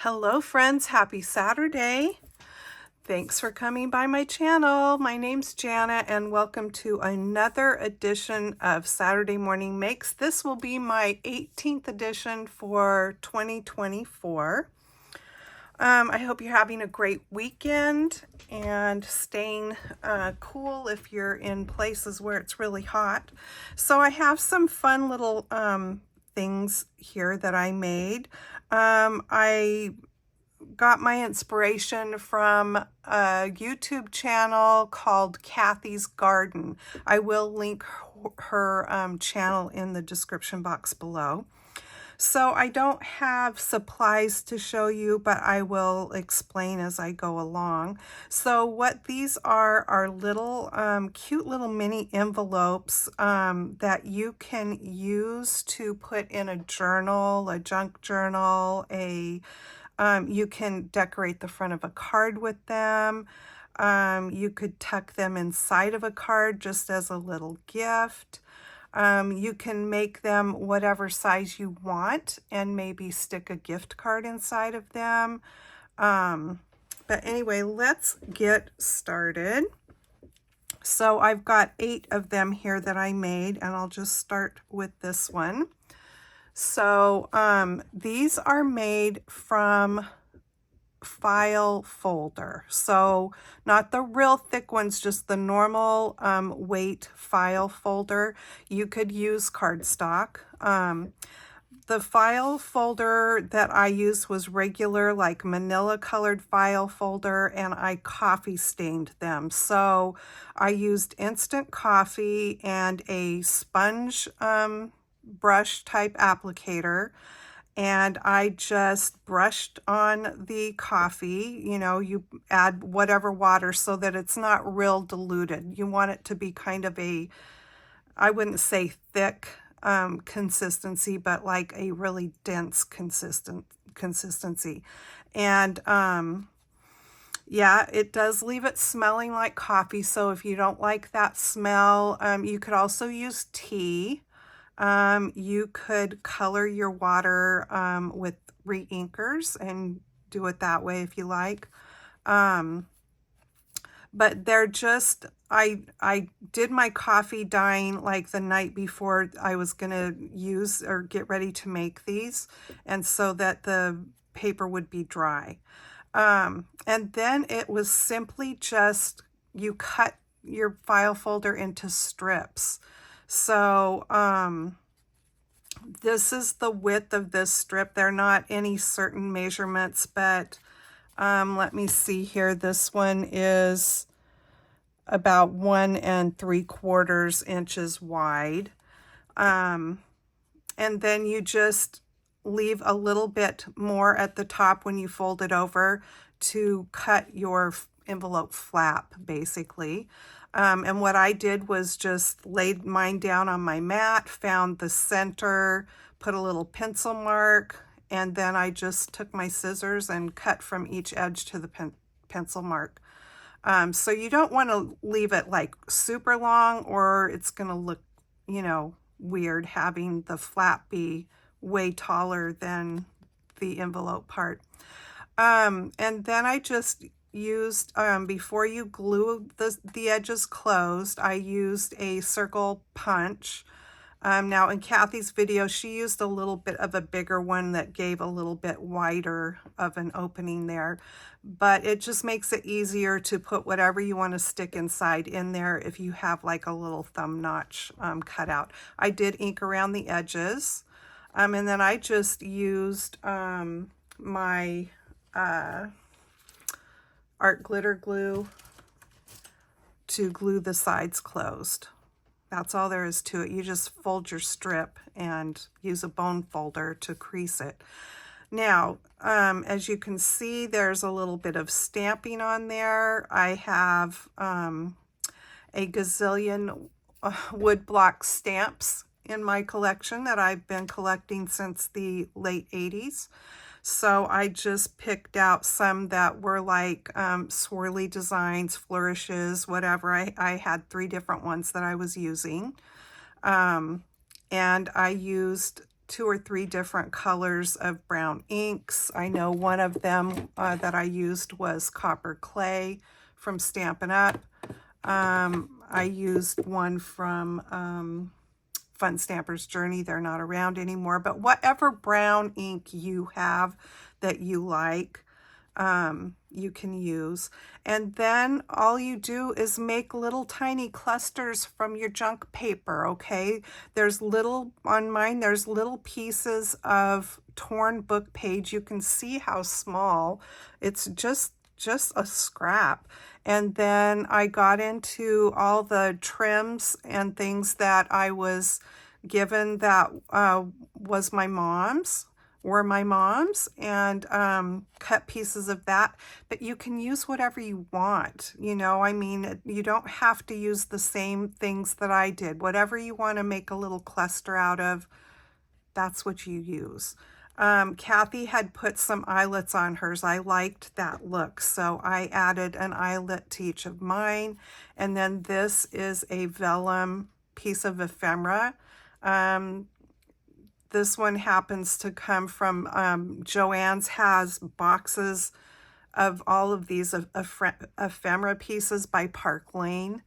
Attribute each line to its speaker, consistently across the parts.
Speaker 1: Hello friends, happy Saturday. Thanks for coming by my channel. My name's Janna and welcome to another edition of Saturday Morning Makes. This will be my 18th edition for 2024. I hope you're having a great weekend and staying cool if you're in places where it's really hot. So I have some fun little things here that I made. I got my inspiration from a YouTube channel called Kathy's Garden. I will link her channel in the description box below. So I don't have supplies to show you, but I will explain as I go along. So what these are little cute little mini envelopes that you can use to put in a journal, a junk journal, you can decorate the front of a card with them. You could tuck them inside of a card just as a little gift. You can make them whatever size you want and maybe stick a gift card inside of them. But anyway, let's get started. So I've got 8 of them here that I made, and I'll just start with this one. So these are made from file folder, so not the real thick ones, just the normal weight file folder. You could use cardstock. The file folder that I used was regular, like manila colored file folder, and I coffee stained them. So I used instant coffee and a sponge brush type applicator, and I just brushed on the coffee. You know, you add whatever water so that it's not real diluted. You want it to be kind of a, I wouldn't say thick consistency, but like a really dense consistency. And yeah, it does leave it smelling like coffee. So if you don't like that smell, you could also use tea. You could color your water with re-inkers and do it that way if you like. But they're just, I did my coffee dyeing like the night before I was going to use or get ready to make these, and so that the paper would be dry. And then it was simply just, you cut your file folder into strips. So this is the width of this strip. They're not any certain measurements, but let me see here. This one is about 1 3/4 inches wide. And then you just leave a little bit more at the top when you fold it over to cut your envelope flap, basically. And what I did was just laid mine down on my mat, found the center, put a little pencil mark, and then I just took my scissors and cut from each edge to the pencil mark. So you don't want to leave it like super long, or it's going to look, you know, weird having the flap be way taller than the envelope part. And then I just used, before you glue the edges closed, I used a circle punch. Now in Kathy's video, she used a little bit of a bigger one that gave a little bit wider of an opening there, but it just makes it easier to put whatever you want to stick inside in there if you have like a little thumb notch cut out. I did ink around the edges, and then I just used my art glitter glue to glue the sides closed. That's all there is to it. You just fold your strip and use a bone folder to crease it. Now, as you can see, there's a little bit of stamping on there. I have a gazillion wood block stamps in my collection that I've been collecting since the late 80s. So I just picked out some that were like swirly designs, flourishes, whatever. I had 3 different ones that I was using. And I used 2 or 3 different colors of brown inks. I know one of them that I used was copper clay from Stampin' Up. I used one from Fun Stamper's Journey. They're not around anymore, but whatever brown ink you have that you like, you can use. And then all you do is make little tiny clusters from your junk paper, okay? There's little, on mine, there's little pieces of torn book page. You can see how small. It's just a scrap. And then I got into all the trims and things that I was given that was my mom's, were my mom's, and cut pieces of that. But you can use whatever you want, you know, I mean, you don't have to use the same things that I did. Whatever you want to make a little cluster out of, that's what you use. Kathy had put some eyelets on hers. I liked that look, so I added an eyelet to each of mine. And then this is a vellum piece of ephemera. This one happens to come from Joann's, has boxes of all of these ephemera pieces by Park Lane,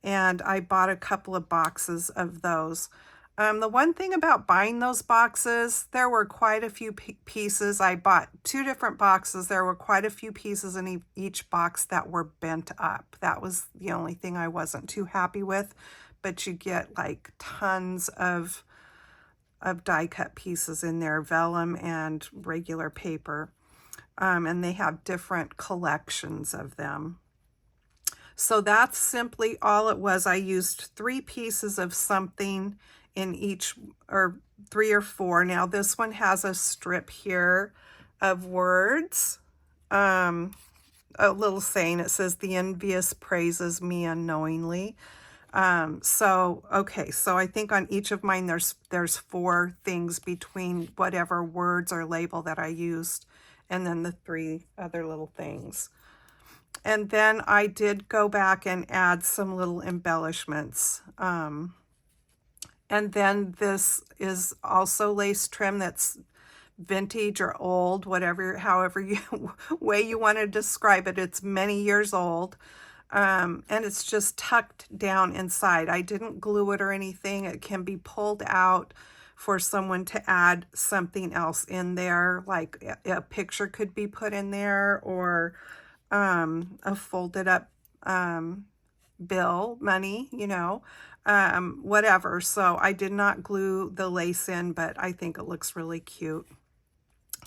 Speaker 1: and I bought a couple of boxes of those. The one thing about buying those boxes, there were quite a few pieces. I bought 2 different boxes. There were quite a few pieces in each box that were bent up. That was the only thing I wasn't too happy with, but you get like tons of die cut pieces in there, vellum and regular paper. And they have different collections of them. So that's simply all it was. I used 3 pieces of something in each, or 3 or 4. Now this one has a strip here of words, a little saying. It says, "The envious praises me unknowingly." Okay, so I think on each of mine there's 4 things between whatever words or label that I used, and then the 3 other little things. And then I did go back and add some little embellishments. And then this is also lace trim that's vintage or old, whatever, however way you want to describe it. It's many years old. And it's just tucked down inside. I didn't glue it or anything. It can be pulled out for someone to add something else in there, like a picture could be put in there, or a folded up bill, money, you know, whatever. So I did not glue the lace in, but I think it looks really cute.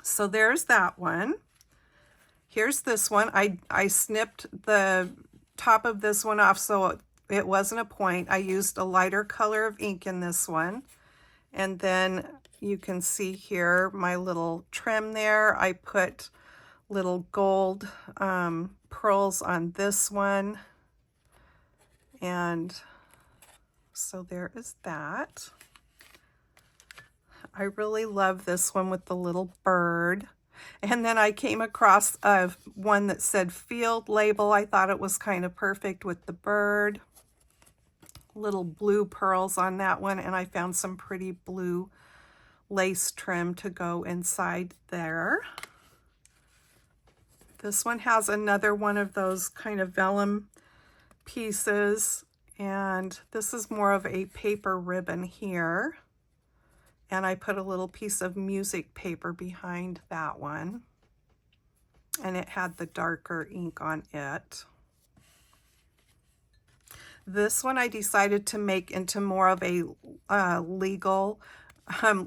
Speaker 1: So there's that one. Here's this one. I snipped the top of this one off so it wasn't a point. I used a lighter color of ink in this one. And then you can see here my little trim there. I put little gold pearls on this one. And so there is that. I really love this one with the little bird. And then I came across one that said field label. I thought it was kind of perfect with the bird. Little blue pearls on that one, and I found some pretty blue lace trim to go inside there. This one has another one of those kind of vellum pieces, and this is more of a paper ribbon here. And I put a little piece of music paper behind that one, and it had the darker ink on it. This one I decided to make into more of a legal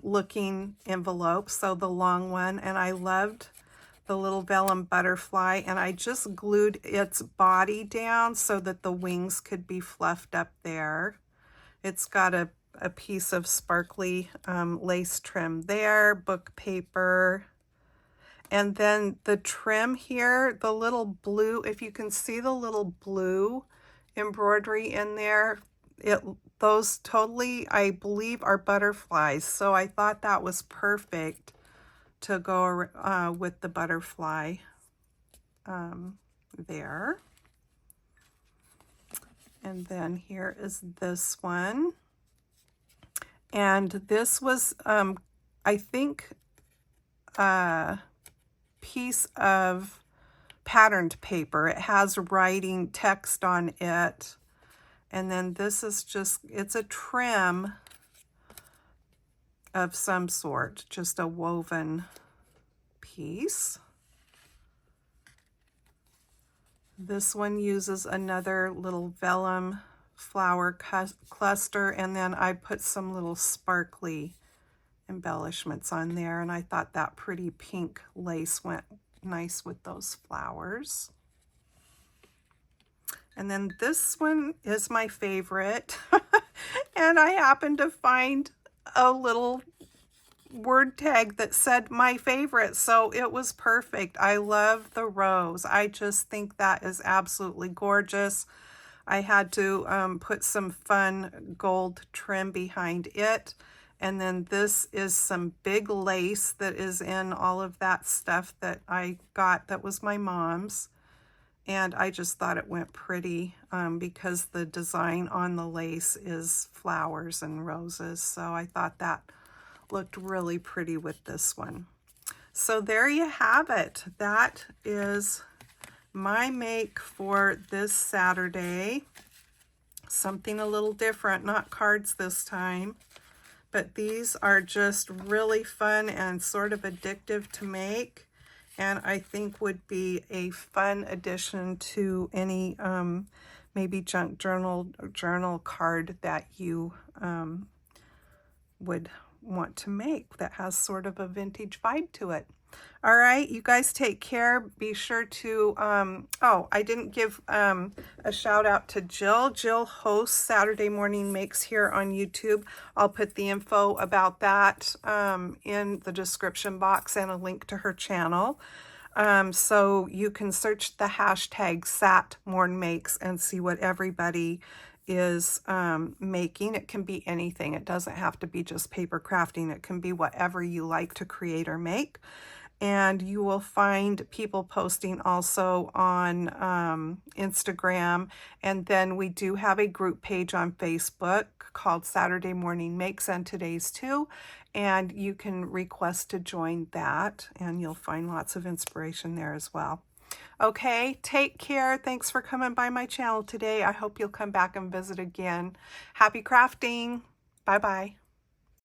Speaker 1: looking envelope, so the long one, and I loved the little vellum butterfly, and I just glued its body down so that the wings could be fluffed up there. It's got a piece of sparkly lace trim there, book paper, and then the trim here, the little blue, if you can see the little blue embroidery in there, those totally, I believe, are butterflies, so I thought that was perfect to go with the butterfly there. And then here is this one. And this was I think, piece of patterned paper. It has writing text on it. And then this is just, it's a trim of some sort, just a woven piece. This one uses another little vellum flower cluster, and then I put some little sparkly embellishments on there, and I thought that pretty pink lace went nice with those flowers. And then this one is my favorite, and I happened to find a little word tag that said my favorite, so it was perfect. I love the rose. I just think that is absolutely gorgeous. I had to put some fun gold trim behind it. And then this is some big lace that is in all of that stuff that I got that was my mom's. And I just thought it went pretty because the design on the lace is flowers and roses. So I thought that looked really pretty with this one. So there you have it. That is my make for this Saturday. Something a little different, not cards this time, but these are just really fun and sort of addictive to make, and I think would be a fun addition to any maybe junk journal card that you would want to make that has sort of a vintage vibe to it. All right, you guys take care. Be sure to, oh, I didn't give a shout out to Jill. Jill hosts Saturday Morning Makes here on YouTube. I'll put the info about that in the description box and a link to her channel. So you can search the hashtag SatMornMakes and see what everybody is making. It can be anything. It doesn't have to be just paper crafting. It can be whatever you like to create or make. And you will find people posting also on Instagram. And then we do have a group page on Facebook called Saturday Morning Makes, and today's too. And you can request to join that, and you'll find lots of inspiration there as well. Okay, take care. Thanks for coming by my channel today. I hope you'll come back and visit again. Happy crafting. Bye-bye.